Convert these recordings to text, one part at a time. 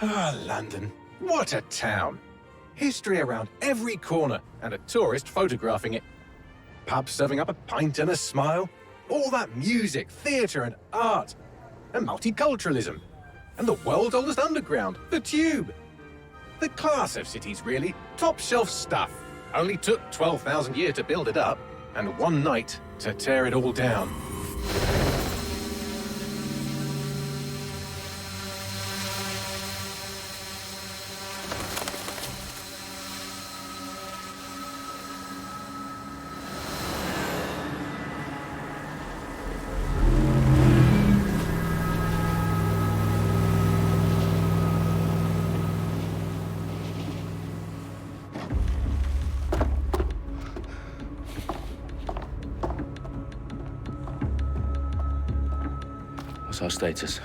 Ah, London. What a town. History around every corner, and a tourist photographing it. Pubs serving up a pint and a smile. All that music, theatre and art. And multiculturalism. And the world's oldest underground, the Tube. The class of cities, really. Top shelf stuff. Only took 12,000 years to build it up, and one night to tear it all down. What's our status?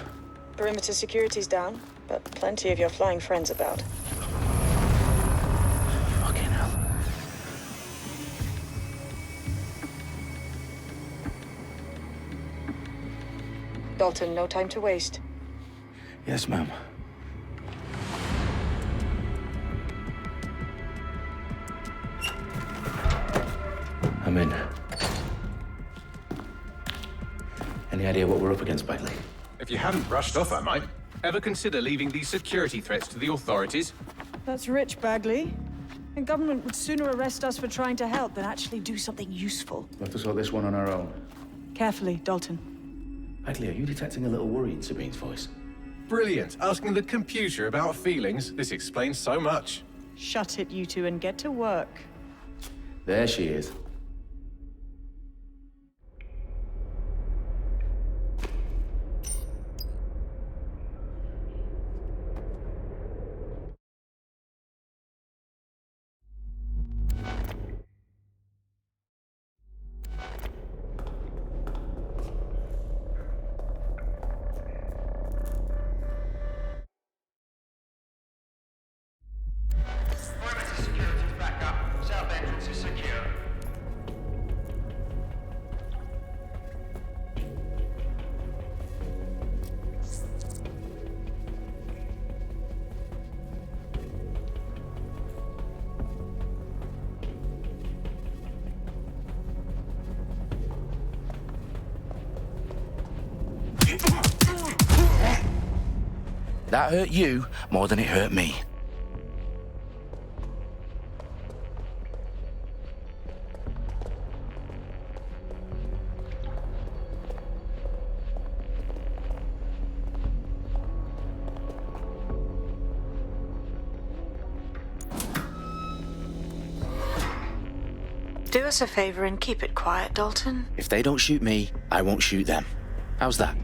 Perimeter security's down, but plenty of your flying friends about. Fucking hell. Dalton, no time to waste. Yes, ma'am. I'm in. Any idea what we're up against, Bagley? If you hadn't brushed off, I might. Ever consider leaving these security threats to the authorities? That's rich, Bagley. The government would sooner arrest us for trying to help than actually do something useful. We'll have to sort this one on our own. Carefully, Dalton. Bagley, are you detecting a little worry in Sabine's voice? Brilliant. Asking the computer about feelings. This explains so much. Shut it, you two, and get to work. There she is. That hurt you more than it hurt me. Do us a favor and keep it quiet, Dalton. If they don't shoot me, I won't shoot them. How's that?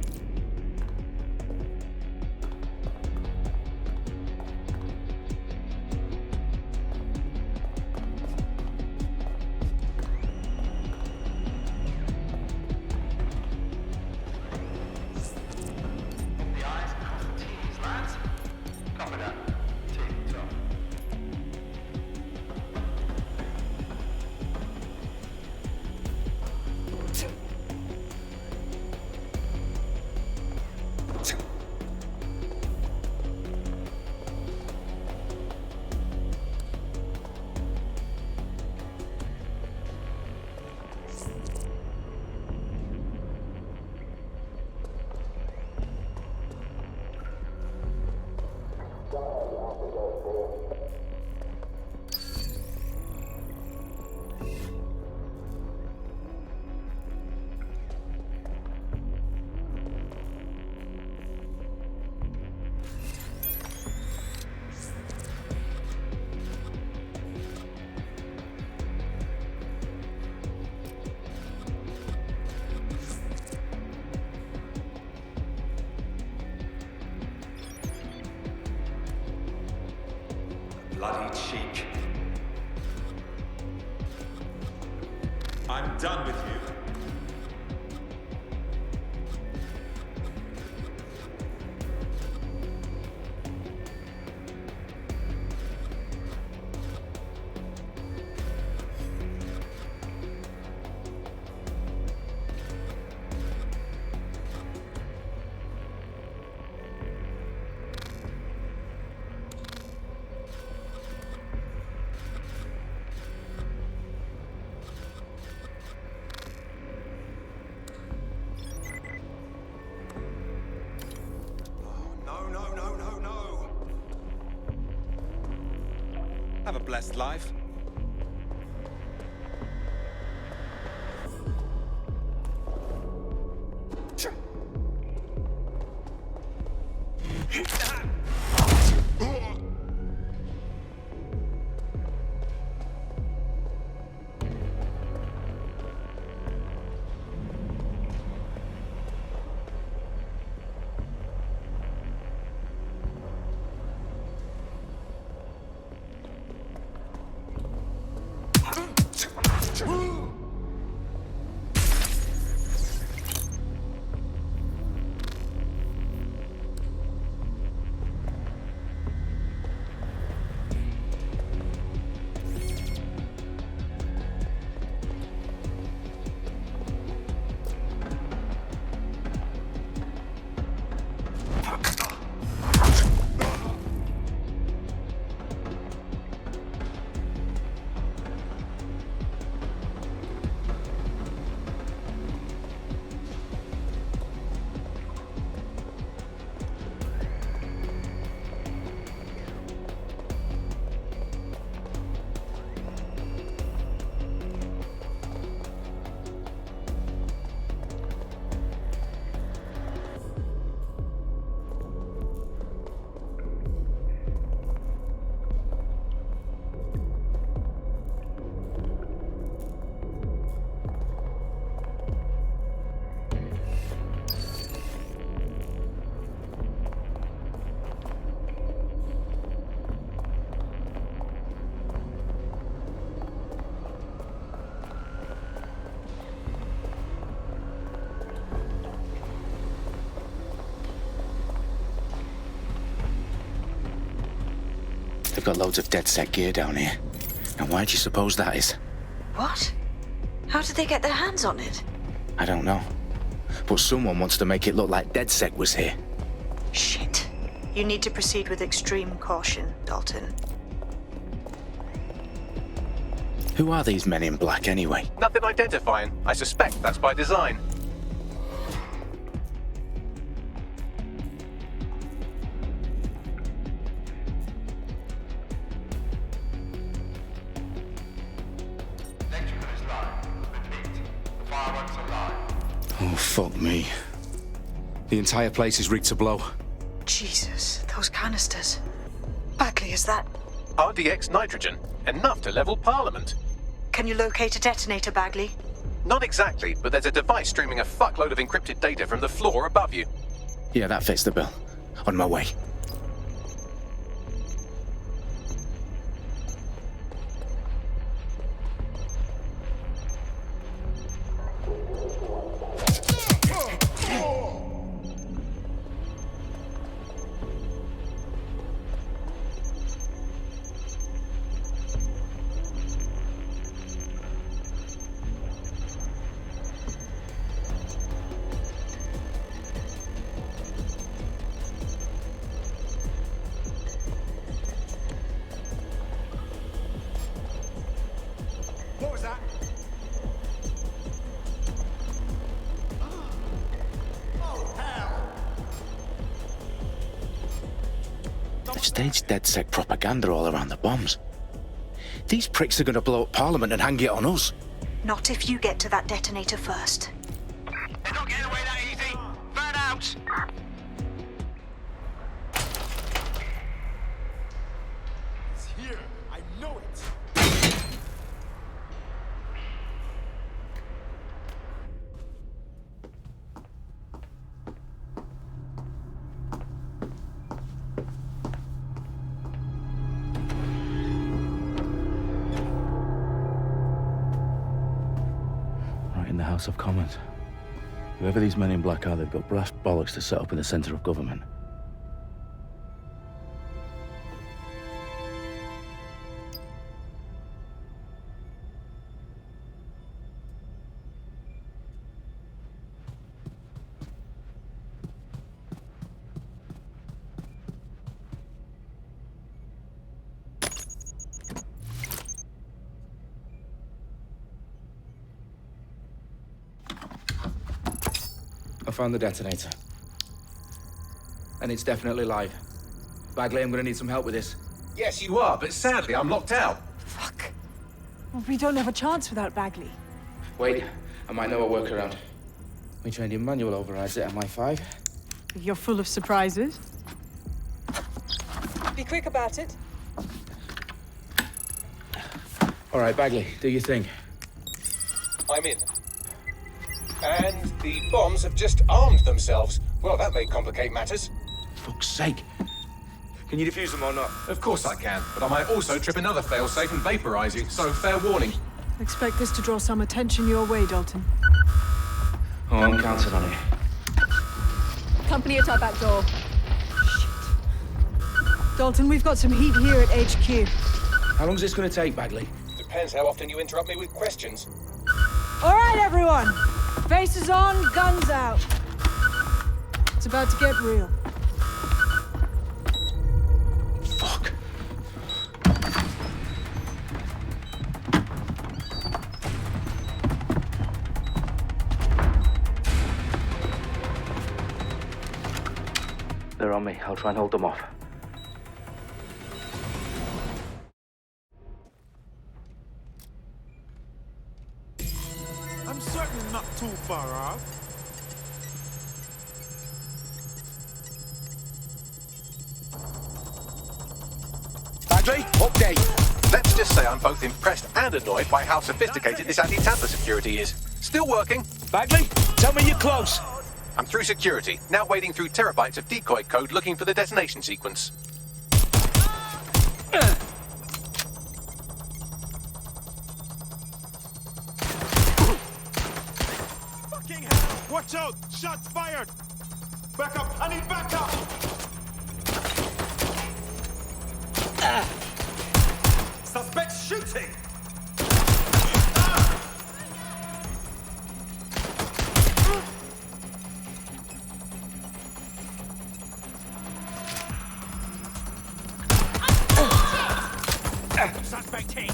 Bloody cheek. I'm done with you. Have a blessed life. They've got loads of DedSec gear down here. Now why do you suppose that is? What? How did they get their hands on it? I don't know. But someone wants to make it look like DedSec was here. Shit. You need to proceed with extreme caution, Dalton. Who are these men in black anyway? Nothing identifying. I suspect that's by design. Oh, fuck me. The entire place is rigged to blow. Jesus, those canisters. Bagley, is that... RDX nitrogen. Enough to level Parliament. Can you locate a detonator, Bagley? Not exactly, but there's a device streaming a fuckload of encrypted data from the floor above you. Yeah, that fits the bill. On my way. What was that? Oh, hell! They've staged DedSec propaganda all around the bombs. These pricks are going to blow up Parliament and hang it on us. Not if you get to that detonator first. They're not getting away that easy! Burn out! It's here. I know it. Right in the House of Commons. Whoever these men in black are, they've got brass bollocks to set up in the centre of government. I found the detonator. And it's definitely live. Bagley, I'm gonna need some help with this. Yes, you are, but sadly, I'm locked out. Fuck. Well, we don't have a chance without Bagley. Wait, I might know a workaround. We trained in manual overrides at MI5. You're full of surprises. Be quick about it. All right, Bagley, do your thing. I'm in. And the bombs have just armed themselves. Well, that may complicate matters. Fuck's sake. Can you defuse them or not? Of course I can, but I might also trip another failsafe and vaporize you, so fair warning. Expect this to draw some attention your way, Dalton. Oh, I'm counting on it. Company at our back door. Dalton, we've got some heat here at HQ. How long is this going to take, Bagley? Depends how often you interrupt me with questions. All right, everyone. Faces on, guns out. It's about to get real. Fuck. They're on me. I'll try and hold them off. I'm certainly not too far off. Bagley, update. Let's just say I'm both impressed and annoyed by how sophisticated this anti-tamper security is. Still working. Bagley, tell me you're close. I'm through security, now wading through terabytes of decoy code looking for the detonation sequence. Fucking hell! Watch out! Shots fired! Back up! I need backup! Suspect shooting! Suspect hit!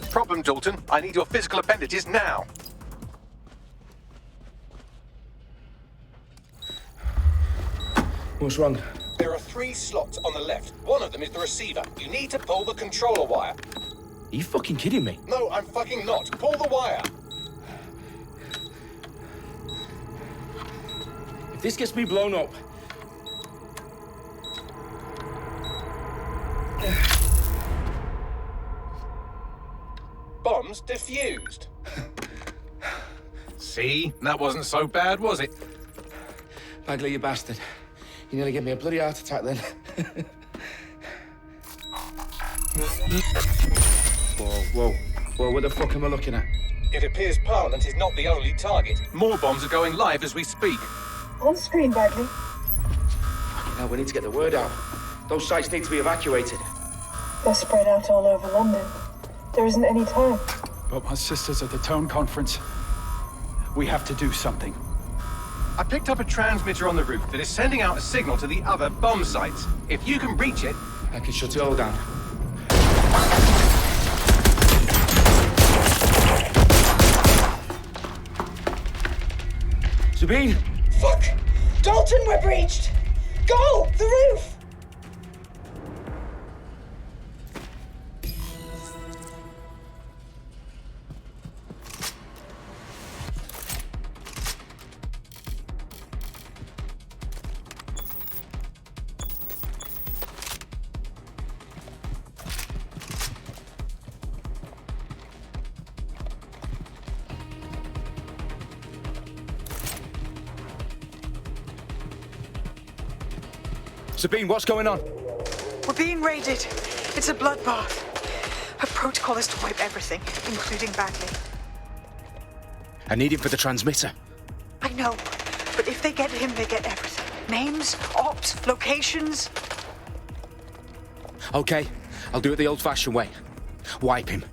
Problem, Dalton. I need your physical appendages now. What's wrong? There are 3 slots on the left. One of them is the receiver. You need to pull the controller wire. Are you fucking kidding me? No, I'm fucking not. Pull the wire. If this gets me blown up... Bombs defused. See? That wasn't so bad, was it? Bagley, you bastard. You nearly gave me a bloody heart attack then. Whoa, what the fuck am I looking at? It appears Parliament is not the only target. More bombs are going live as we speak. On screen, Bagley. Now we need to get the word out. Those sites need to be evacuated. They're spread out all over London. There isn't any time. But my sister's at the town conference. We have to do something. I picked up a transmitter on the roof that is sending out a signal to the other bomb sites. If you can reach it... I can shut it all down. Sabine! Fuck! Dalton, we're breached! Go! The roof! Sabine, what's going on? We're being raided. It's a bloodbath. Her protocol is to wipe everything, including Bagley. I need him for the transmitter. I know, but if they get him, they get everything. Names, ops, locations. Okay, I'll do it the old-fashioned way. Wipe him.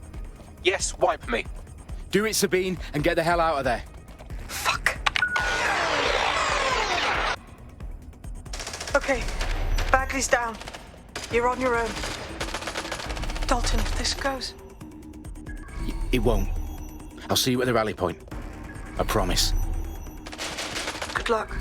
Yes, wipe me. Do it, Sabine, and get the hell out of there. Fuck. Okay, Bagley's down. You're on your own. Dalton, if this goes. It won't. I'll see you at the rally point. I promise. Good luck.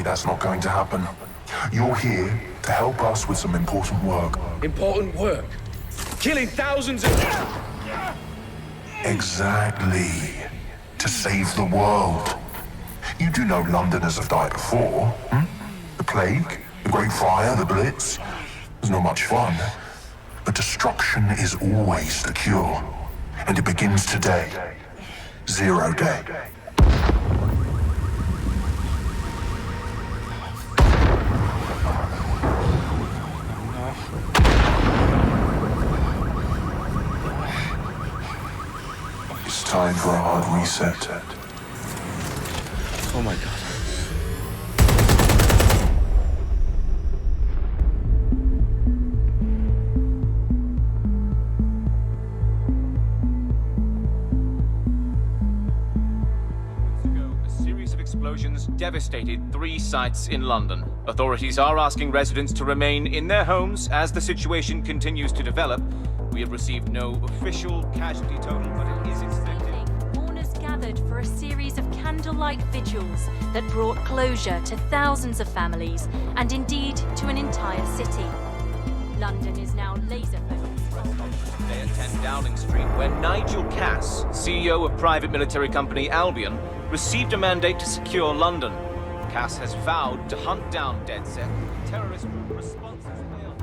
That's not going to happen. You're here to help us with some important work. Important work? Killing thousands of... Exactly. To save the world. You do know Londoners have died before, hmm? The Plague, the Great Fire, the Blitz. It's not much fun. But destruction is always the cure. And it begins today. 0 day. Time for a hard reset. Oh my God. A series of explosions devastated 3 sites in London. Authorities are asking residents to remain in their homes as the situation continues to develop. We have received no official casualty total, but it is expected. Mourners gathered for a series of candlelight vigils that brought closure to thousands of families and indeed to an entire city. London is now laser-focused. Today at 10 Downing Street, where Nigel Cass, CEO of private military company Albion, received a mandate to secure London. Cass has vowed to hunt down DedSec. Terrorist responses failed.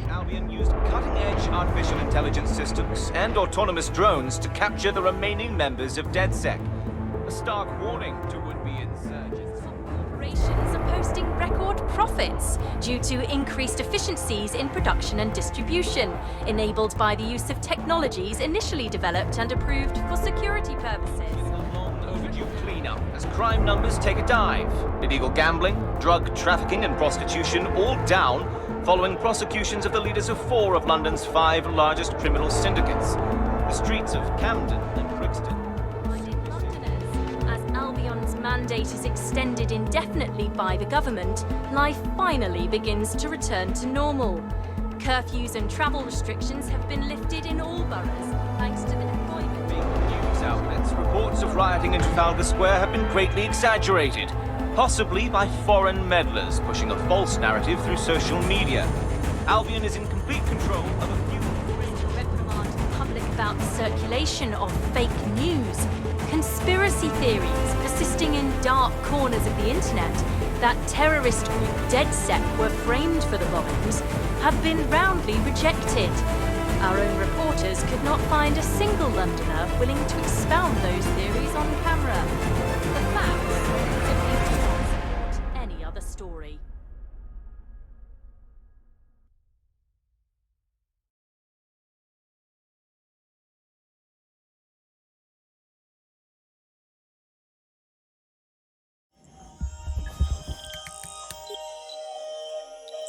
Albion used cutting-edge artificial intelligence systems and autonomous drones to capture the remaining members of DedSec. A stark warning to would-be insurgents. Corporations are posting record profits due to increased efficiencies in production and distribution, enabled by the use of technologies initially developed and approved for security purposes. Overdue cleanup as crime numbers take a dive. Illegal gambling, drug trafficking and prostitution all down following prosecutions of the leaders of 4 of London's 5 largest criminal syndicates. The streets of Camden and Brixton. As Albion's mandate is extended indefinitely by the government, life finally begins to return to normal. Curfews and travel restrictions have been lifted in all boroughs, thanks to the deployment. News outlets, reports of rioting in Trafalgar Square have been greatly exaggerated, possibly by foreign meddlers pushing a false narrative through social media. Albion is in complete control of a few... about the circulation of fake news, conspiracy theories persisting in dark corners of the internet that terrorist group DedSec were framed for the bombings have been roundly rejected. Our own reporters could not find a single Londoner willing to expound those theories on camera. The facts simply do not support any other story.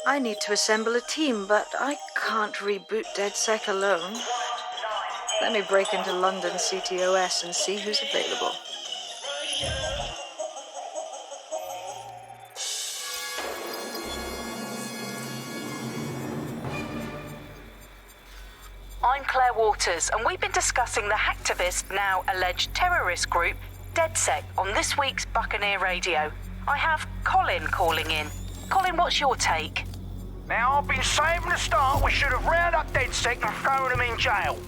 I need to assemble a team, but I can't reboot DedSec alone. Let me break into London CTOS and see who's available. I'm Claire Waters, and we've been discussing the hacktivist, now alleged terrorist group, DedSec, on this week's Buccaneer Radio. I have Colin calling in. Colin, what's your take? Now, I've been saying from the start we should have rounded up DedSec and thrown them in jail.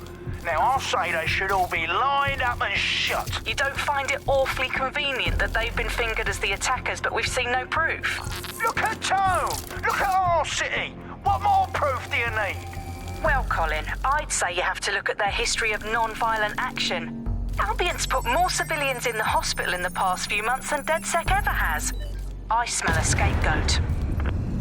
Now, I'll say they should all be lined up and shot. You don't find it awfully convenient that they've been fingered as the attackers, but we've seen no proof? Look at Tone! Look at our city! What more proof do you need? Well, Colin, I'd say you have to look at their history of non-violent action. Albion's put more civilians in the hospital in the past few months than DedSec ever has. I smell a scapegoat.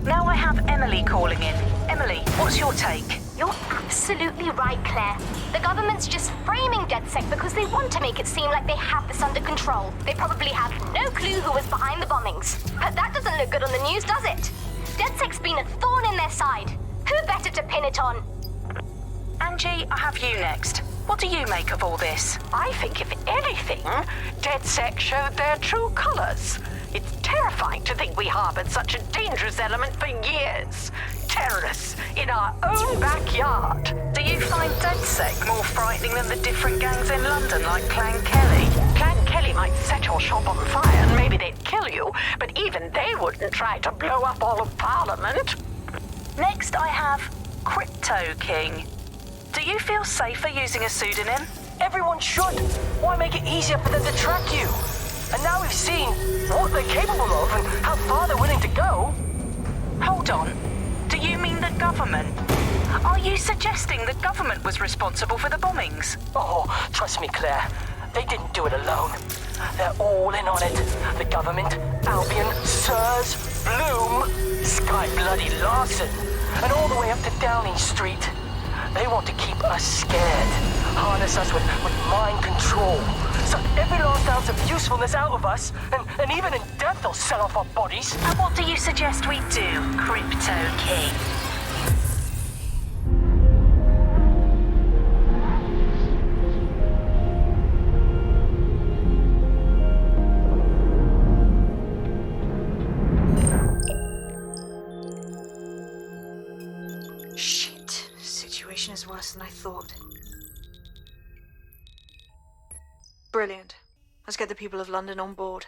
Now I have Emily calling in. Emily, what's your take? You're absolutely right, Claire. The government's just framing DedSec because they want to make it seem like they have this under control. They probably have no clue who was behind the bombings. But that doesn't look good on the news, does it? DedSec's been a thorn in their side. Who better to pin it on? Angie, I have you next. What do you make of all this? I think, if anything, DedSec showed their true colors. It's terrifying to think we harbored such a dangerous element for years. Terrorists in our own backyard. Do you find DedSec more frightening than the different gangs in London, like Clan Kelly? Clan Kelly might set your shop on fire and maybe they'd kill you, but even they wouldn't try to blow up all of Parliament. Next, I have Crypto King. Do you feel safer using a pseudonym? Everyone should. Why make it easier for them to track you? And now we've seen what they're capable of and how far they're willing to go. Hold on. Do you mean the government? Are you suggesting the government was responsible for the bombings? Oh, trust me, Claire. They didn't do it alone. They're all in on it. The government, Albion, Sirs, Bloom, Sky Bloody Larson, and all the way up to Downing Street. They want to keep us scared, harness us with mind control, suck every last ounce of usefulness out of us, and even in death they'll sell off our bodies. And what do you suggest we do, Crypto King? Is worse than I thought. Brilliant. Let's get the people of London on board.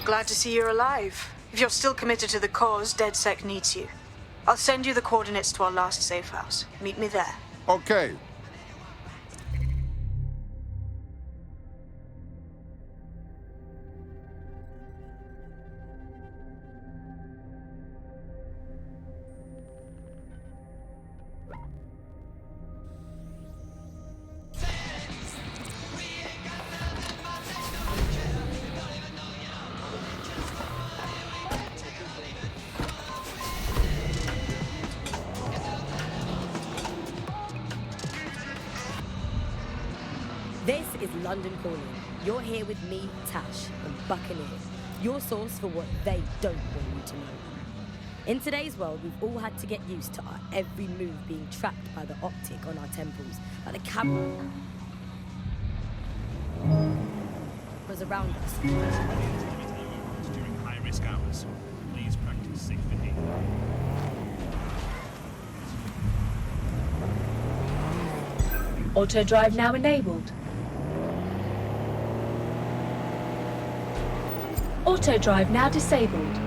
Glad to see you're alive. If you're still committed to the cause, DedSec needs you. I'll send you the coordinates to our last safe house. Meet me there. Okay. This is London Calling. You're here with me, Tash, and Buccaneer, your source for what they don't want you to know. In today's world, we've all had to get used to our every move being tracked by the optic on our temples, like the camera was around us. During high-risk hours, please practice safe behavior. Auto drive now enabled. Auto drive now disabled.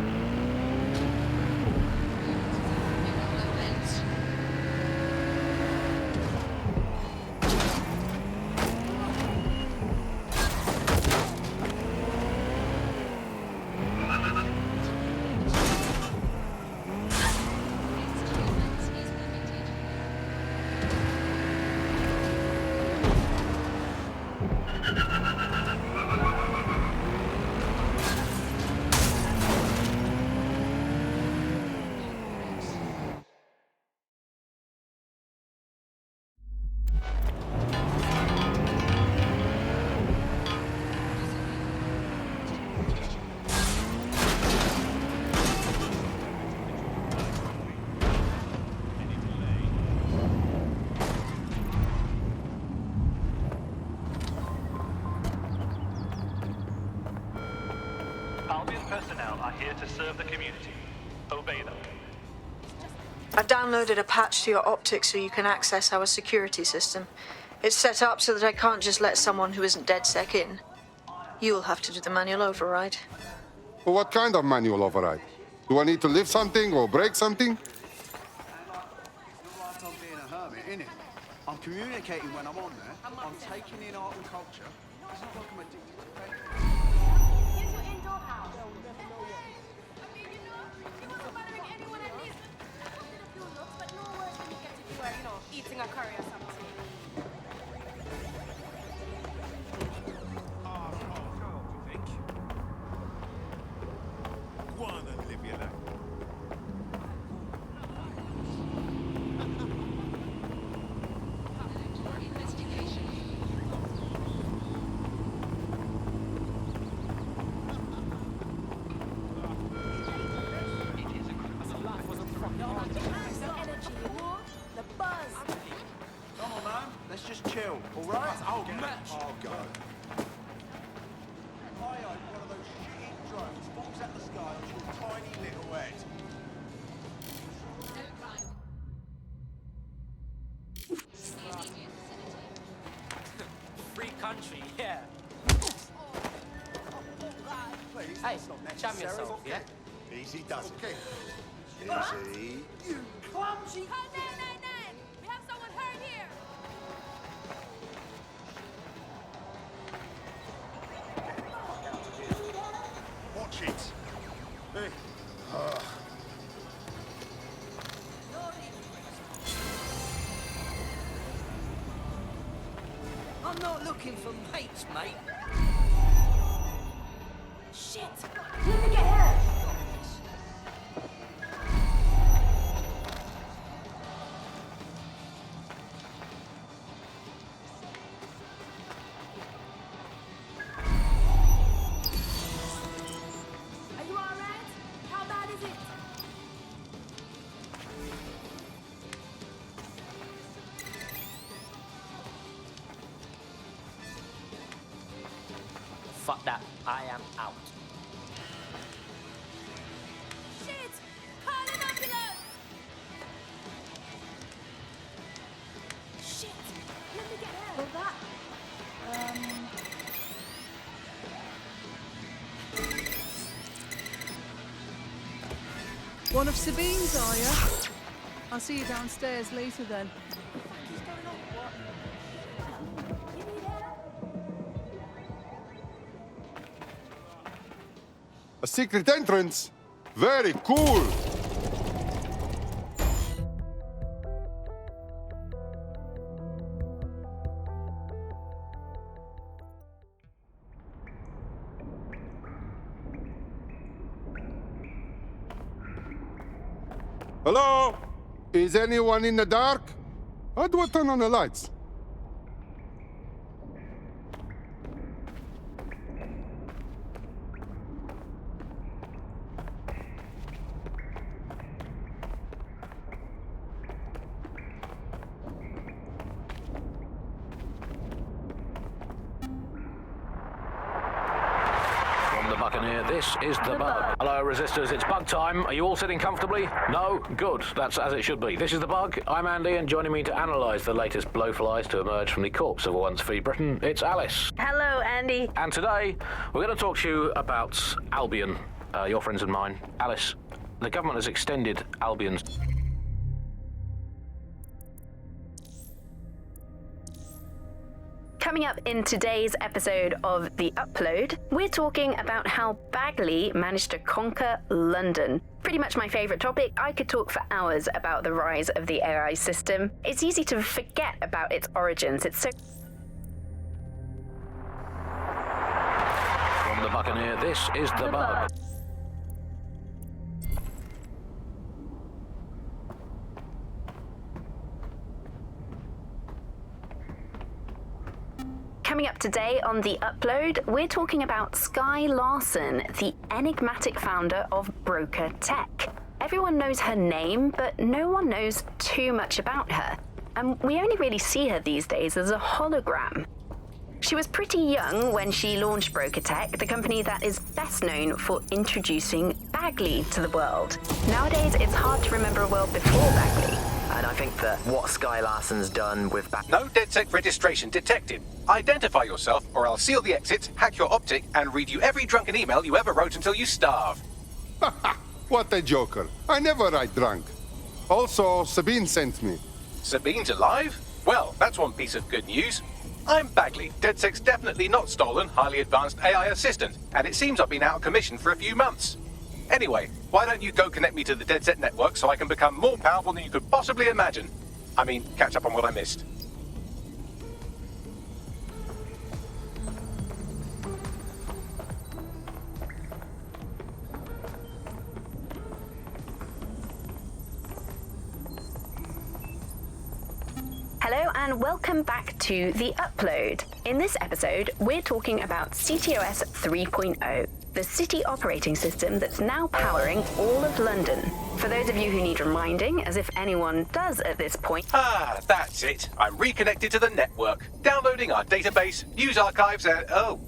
Albion personnel are here to serve the community. Obey them. I've downloaded a patch to your optics so you can access our security system. It's set up so that I can't just let someone who isn't DedSec in. You'll have to do the manual override. Well, what kind of manual override? Do I need to lift something or break something? I'm being a hermit, innit? I'm communicating when I'm on there. I'm taking in art and culture. It's not like I'm addicted to paper. Here's your indoor house. Eating a curry or something. Go on and live your life. Come on, man. Let's just chill, all right? Oh, match. Oh, God. I own one of those shitty drones falls at the sky on your tiny little head. Free country, yeah. Please, Hey, that's not jam necessary. yourself, yeah? Easy does it. Okay. Easy. You clumsy... We have someone hurt here. Watch it. Hey. I'm not looking for mates, mate. Shit. Let me get hurt. Are you alright? How bad is it? Fuck that. I am out. Shit! Call an ambulance! Shit! Let me get help. Well, that... one of Sabine's, are you? I'll see you downstairs later then. A secret entrance? Very cool! Hello? Is anyone in the dark? How do I turn on the lights? This is the bug. Hello, resistors. It's bug time. Are you all sitting comfortably? No? Good. That's as it should be. This is the bug. I'm Andy, and joining me to analyse the latest blowflies to emerge from the corpse of a once free Britain, it's Alice. Hello, Andy. And today, we're going to talk to you about Albion, your friends and mine. Alice, the government has extended Albion's... Coming up in today's episode of The Upload, we're talking about how Bagley managed to conquer London. Pretty much my favourite topic. I could talk for hours about the rise of the AI system. It's easy to forget about its origins. It's so... From the Buccaneer, this is the bug. Coming up today on The Upload, we're talking about Skye Larson, the enigmatic founder of Broker Tech. Everyone knows her name, but no one knows too much about her. And we only really see her these days as a hologram. She was pretty young when she launched Broker Tech, the company that is best known for introducing Bagley to the world. Nowadays, it's hard to remember a world before Bagley. And I think that what Skye Larson's done with No DedSec registration detected. Identify yourself, or I'll seal the exits, hack your optic, and read you every drunken email you ever wrote until you starve. What a joker. I never write drunk. Also, Sabine sent me. Sabine's alive? Well, that's one piece of good news. I'm Bagley, DedSec's definitely not stolen, highly advanced AI assistant, and it seems I've been out of commission for a few months. Anyway, why don't you go connect me to the DedSec network so I can become more powerful than you could possibly imagine? I mean, catch up on what I missed. Hello and welcome back to The Upload. In this episode, we're talking about CTOS 3.0, the city operating system that's now powering all of London. For those of you who need reminding, as if anyone does at this point... That's it. I'm reconnected to the network, downloading our database, news archives, and... Oh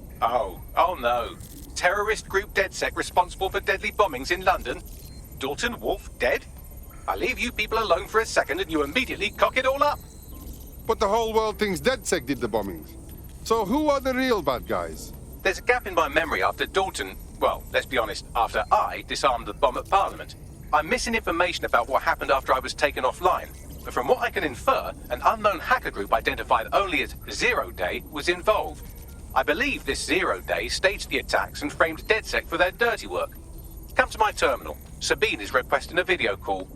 no. Terrorist group DedSec responsible for deadly bombings in London? Dalton Wolf dead? I leave you people alone for a second and you immediately cock it all up. But the whole world thinks DedSec did the bombings. So who are the real bad guys? There's a gap in my memory after Dalton... Well, let's be honest, after I disarmed the bomb at Parliament. I'm missing information about what happened after I was taken offline. But from what I can infer, an unknown hacker group identified only as Zero Day was involved. I believe this Zero Day staged the attacks and framed DedSec for their dirty work. Come to my terminal. Sabine is requesting a video call.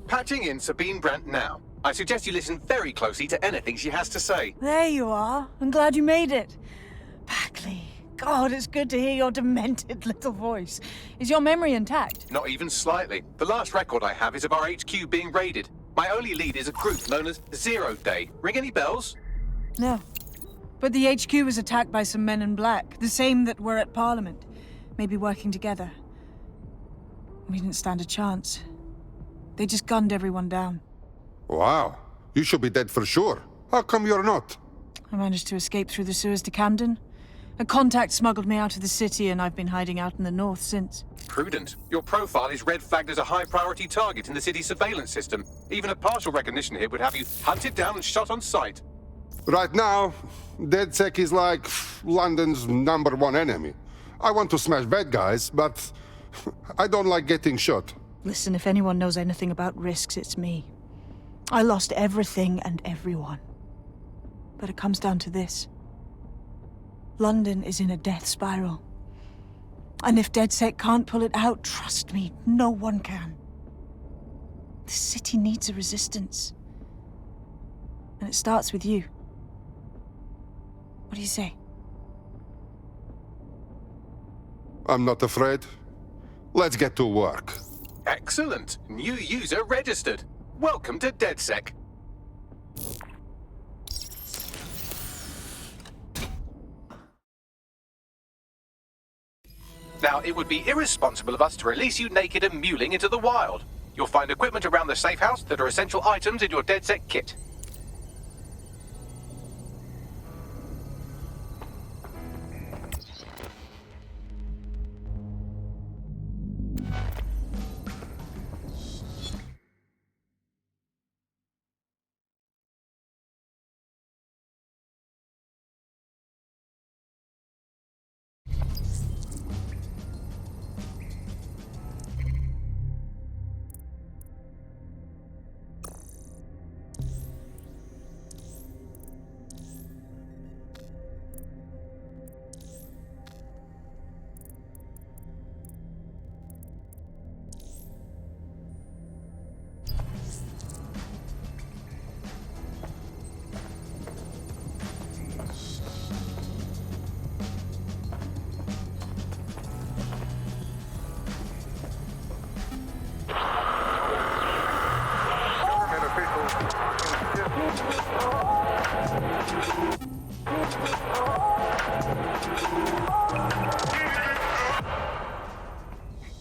Patching in Sabine Brandt now. I suggest you listen very closely to anything she has to say. There you are. I'm glad you made it. Bagley. God, it's good to hear your demented little voice. Is your memory intact? Not even slightly. The last record I have is of our HQ being raided. My only lead is a group known as Zero Day. Ring any bells? No. But the HQ was attacked by some men in black, the same that were at Parliament. Maybe working together. We didn't stand a chance. They just gunned everyone down. Wow. You should be dead for sure. How come you're not? I managed to escape through the sewers to Camden. A contact smuggled me out of the city, and I've been hiding out in the north since. Prudent. Your profile is red flagged as a high-priority target in the city's surveillance system. Even a partial recognition here would have you hunted down and shot on sight. Right now, DedSec is like London's #1 enemy. I want to smash bad guys, but I don't like getting shot. Listen, if anyone knows anything about risks, it's me. I lost everything and everyone. But it comes down to this. London is in a death spiral. And if DedSec can't pull it out, trust me, no one can. The city needs a resistance. And it starts with you. What do you say? I'm not afraid. Let's get to work. Excellent. New user registered. Welcome to DedSec. Now, it would be irresponsible of us to release you naked and mewling into the wild. You'll find equipment around the safe house that are essential items in your DedSec kit.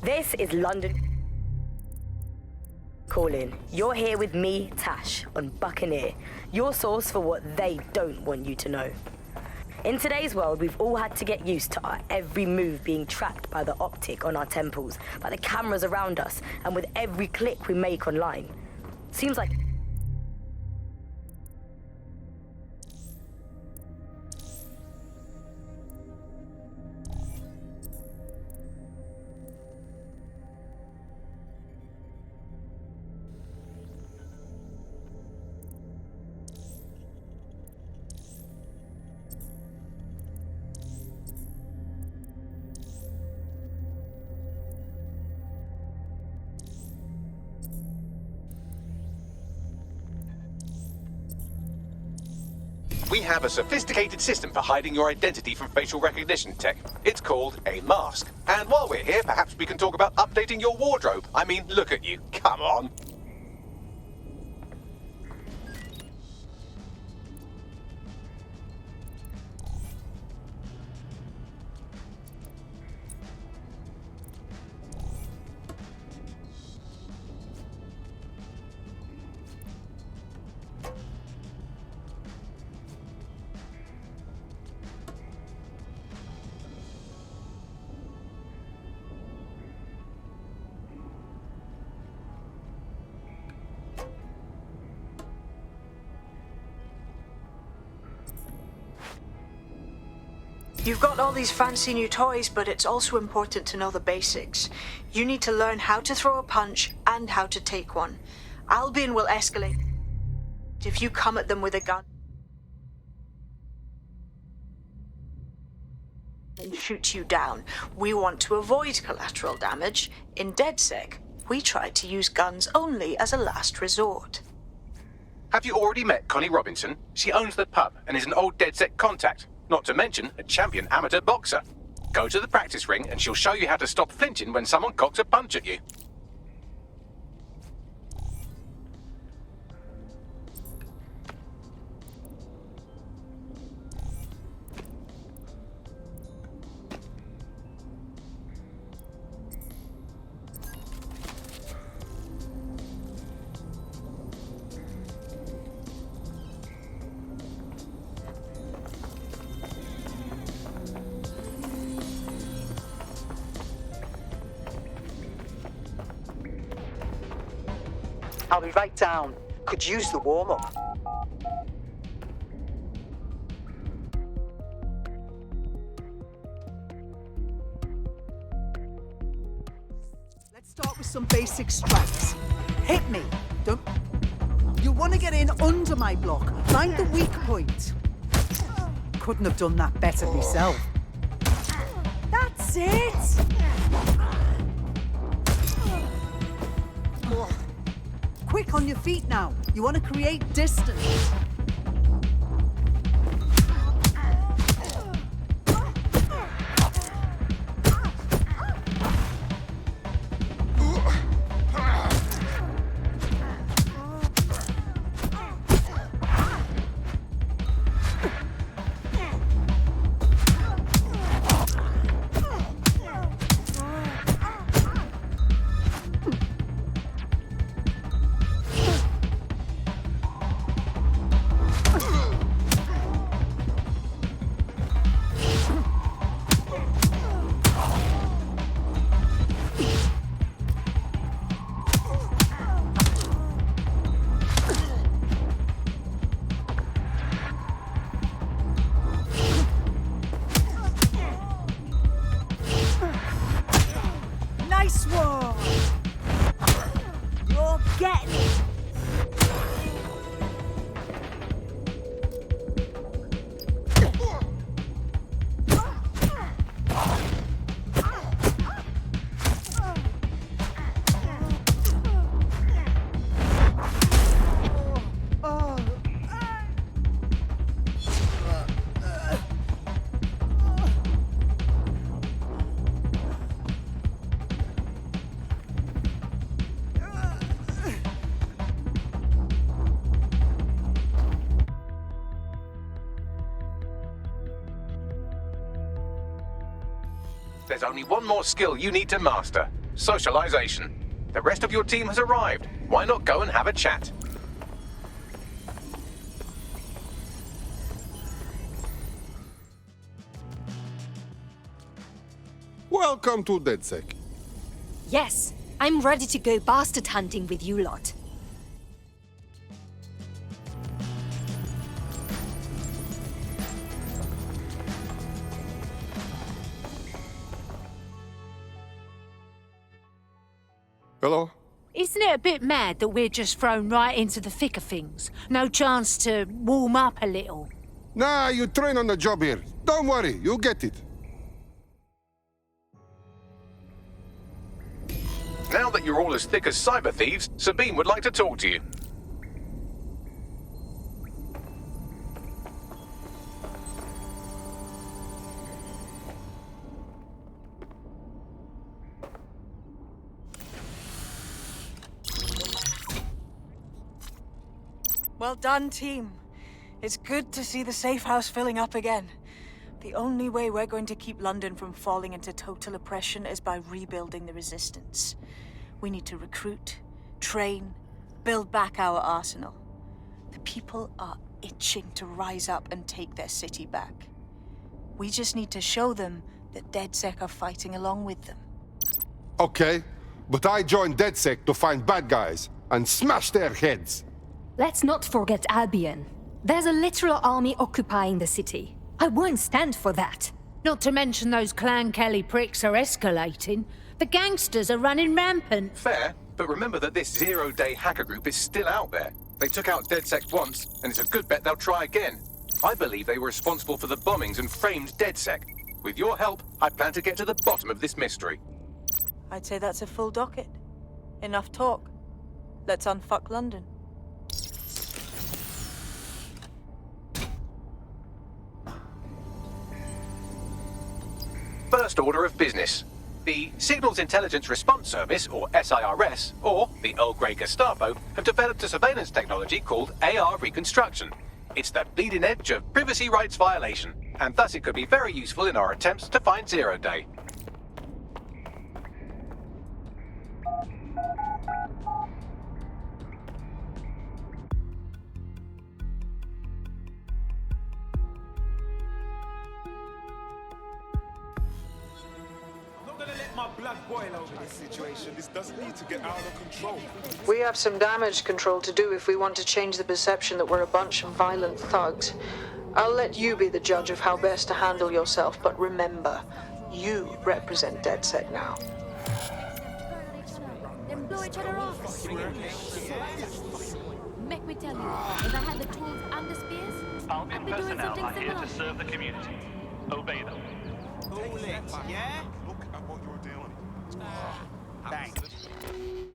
This is London Calling. You're here with me, Tash, on Buccaneer, your source for what they don't want you to know. In today's world, we've all had to get used to our every move being tracked by the optic on our temples, by the cameras around us, and with every click we make online. Seems like... We have a sophisticated system for hiding your identity from facial recognition tech. It's called a mask. And while we're here, perhaps we can talk about updating your wardrobe. I mean, look at you. Come on. You've got all these fancy new toys, but it's also important to know the basics. You need to learn how to throw a punch and how to take one. Albion will escalate if you come at them with a gun and shoot you down. We want to avoid collateral damage. In DedSec, we try to use guns only as a last resort. Have you already met Connie Robinson? She owns the pub and is an old DedSec contact. Not to mention a champion amateur boxer. Go to the practice ring and she'll show you how to stop flinching when someone cocks a punch at you. I'll be right down. Could use the warm-up. Let's start with some basic strikes. Hit me. Don't... You want to get in under my block. Find the weak point. Couldn't have done that better myself. That's it! Quick on your feet now. You want to create distance. Nice one! You're getting it! There's only one more skill you need to master: socialization. The rest of your team has arrived. Why not go and have a chat? Welcome to DedSec. Yes, I'm ready to go bastard hunting with you lot. Hello? Isn't it a bit mad that we're just thrown right into the thick of things? No chance to warm up a little? Nah, you train on the job here. Don't worry, you'll get it. Now that you're all as thick as cyber thieves, Sabine would like to talk to you. Well done, team. It's good to see the safe house filling up again. The only way we're going to keep London from falling into total oppression is by rebuilding the resistance. We need to recruit, train, build back our arsenal. The people are itching to rise up and take their city back. We just need to show them that DedSec are fighting along with them. Okay, but I joined DedSec to find bad guys and smash their heads. Let's not forget Albion. There's a literal army occupying the city. I won't stand for that. Not to mention those Clan Kelly pricks are escalating. The gangsters are running rampant. Fair, but remember that this zero-day hacker group is still out there. They took out DedSec once, and it's a good bet they'll try again. I believe they were responsible for the bombings and framed DedSec. With your help, I plan to get to the bottom of this mystery. I'd say that's a full docket. Enough talk. Let's unfuck London. First order of business. The Signals Intelligence Response Service, or SIRS, or the Earl Grey Gestapo, have developed a surveillance technology called AR Reconstruction. It's the bleeding edge of privacy rights violation, and thus it could be very useful in our attempts to find Zero Day. my blood boil over this situation. This doesn't need to get out of control. We have some damage control to do if we want to change the perception that we're a bunch of violent thugs. I'll let you be the judge of how best to handle yourself, but remember, you represent DedSec now. Then blow each other off. Make me tell you, if I had the tools and the spears, I'd be doing something similar. Serve the community. Obey them. Cool it, yeah? Look at what you're doing. Thanks.